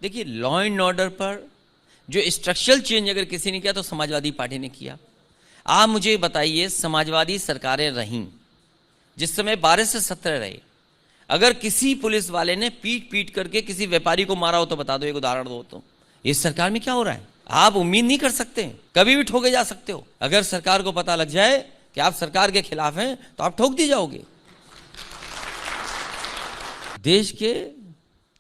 देखिए, law and order पर जो स्ट्रक्चरल चेंज अगर किसी ने किया तो समाजवादी पार्टी ने किया। आप मुझे बताइए, समाजवादी सरकारें रहीं जिस समय 12 से 17 रहे, अगर किसी पुलिस वाले ने पीट पीट करके किसी व्यापारी को मारा हो तो बता दो, एक उदाहरण दो तो। इस सरकार में क्या हो रहा है? आप उम्मीद नहीं कर सकते, कभी भी ठोके जा सकते हो। अगर सरकार को पता लग जाए कि आप सरकार के खिलाफ हैं तो आप ठोक दिए जाओगे। देश के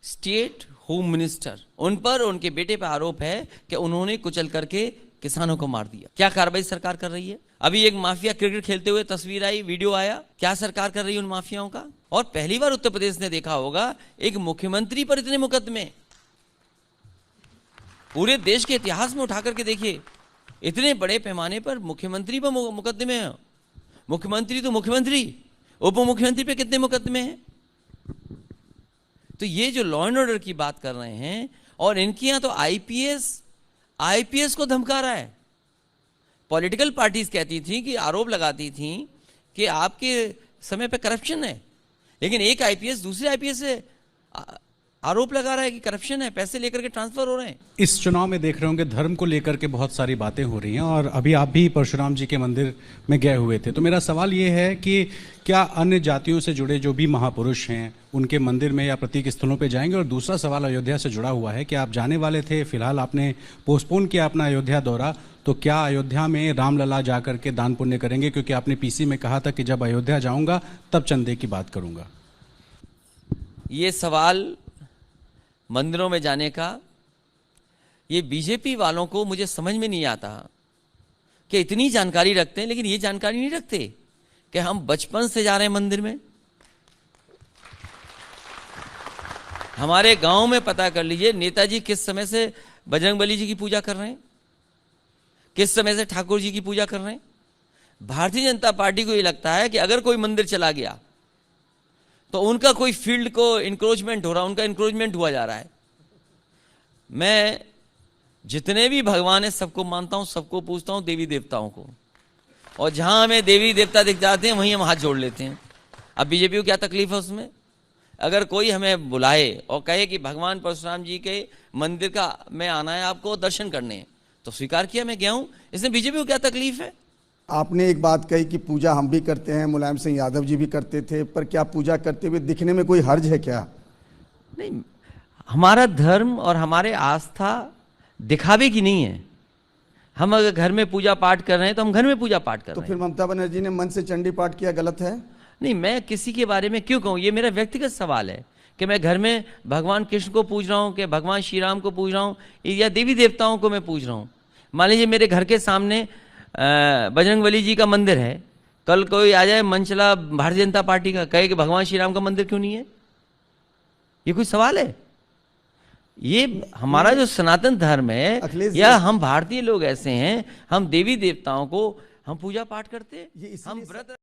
स्टेट होम मिनिस्टर, उन पर उनके बेटे पर आरोप है कि उन्होंने कुचल करके किसानों को मार दिया। क्या कार्रवाई सरकार कर रही है? अभी एक माफिया क्रिकेट खेलते हुए तस्वीर आई, वीडियो आया, क्या सरकार कर रही है उन माफियाओं का? और पहली बार उत्तर प्रदेश ने देखा होगा एक मुख्यमंत्री पर इतने मुकदमे। पूरे देश के इतिहास में उठा करके देखिए, इतने बड़े पैमाने पर मुख्यमंत्री पर मुकदमे हैं। मुख्यमंत्री तो मुख्यमंत्री, उप मुख्यमंत्री पे कितने मुकदमे हैं? तो ये जो लॉ एंड ऑर्डर की बात कर रहे हैं, और इनके यहां तो आईपीएस को धमका रहा है। पॉलिटिकल पार्टीज कहती थी कि आरोप लगाती थी कि आपके समय पे करप्शन है, लेकिन एक आईपीएस दूसरे आईपीएस से आरोप लगा रहा है कि करप्शन है, पैसे लेकर के ट्रांसफर हो रहे हैं। इस चुनाव में देख रहे होंगे धर्म को लेकर के बहुत सारी बातें हो रही हैं, और अभी आप भी परशुराम जी के मंदिर में गए हुए थे। तो मेरा सवाल ये है कि क्या अन्य जातियों से जुड़े जो भी महापुरुष हैं उनके मंदिर में या प्रतीक स्थलों पे जाएंगे? और दूसरा सवाल अयोध्या से जुड़ा हुआ है कि आप जाने वाले थे, फिलहाल आपने पोस्टपोन किया अपना अयोध्या दौरा, तो क्या अयोध्या में रामलला जा करके दान पुण्य करेंगे? क्योंकि आपने पीसी में कहा था कि जब अयोध्या जाऊंगा तब चंदे की बात करूंगा। ये सवाल मंदिरों में जाने का, ये बीजेपी वालों को मुझे समझ में नहीं आता कि इतनी जानकारी रखते हैं लेकिन ये जानकारी नहीं रखते कि हम बचपन से जा रहे हैं मंदिर में। हमारे गांव में पता कर लीजिए, नेताजी किस समय से बजरंगबली जी की पूजा कर रहे हैं, किस समय से ठाकुर जी की पूजा कर रहे हैं। भारतीय जनता पार्टी को ये लगता है कि अगर कोई मंदिर चला गया तो उनका कोई फील्ड को इंक्रोचमेंट हो रहा, उनका इंक्रोचमेंट हुआ जा रहा है। मैं जितने भी भगवान है सबको मानता हूं, सबको पूछता हूं, देवी देवताओं को, और जहां हमें देवी देवता दिख जाते हैं वहीं हम हाथ जोड़ लेते हैं। अब बीजेपी को क्या तकलीफ है उसमें? अगर कोई हमें बुलाए और कहे कि भगवान परशुराम जी के मंदिर का में आना है, आपको दर्शन करने हैं, तो स्वीकार किया, मैं गया हूं। इसमें बीजेपी को क्या तकलीफ है? आपने एक बात कही कि पूजा हम भी करते हैं, मुलायम सिंह यादव जी भी करते थे, पर क्या पूजा करते हुए दिखने में कोई हर्ज है क्या? नहीं, हमारा धर्म और हमारे आस्था दिखावे की नहीं है। हम अगर घर में पूजा पाठ कर रहे हैं तो हम घर में पूजा पाठ कर रहे हैं। तो फिर ममता बनर्जी ने मन से चंडी पाठ किया, गलत है? नहीं, मैं किसी के बारे में क्यों कहूँ? ये मेरा व्यक्तिगत सवाल है कि मैं घर में भगवान कृष्ण को पूज रहा हूँ, कि भगवान श्री राम को पूज रहा हूँ, या देवी देवताओं को मैं पूज रहा हूँ। मान लीजिए मेरे घर के सामने बजरंगबली जी का मंदिर है, कल कोई आ जाए मंचला भारतीय जनता पार्टी का, कहे कि भगवान श्री राम का मंदिर क्यों नहीं है? ये कोई सवाल है? ये हमारा जो सनातन धर्म है, या हम भारतीय लोग ऐसे हैं, हम देवी देवताओं को हम पूजा पाठ करते हैं, हम व्रत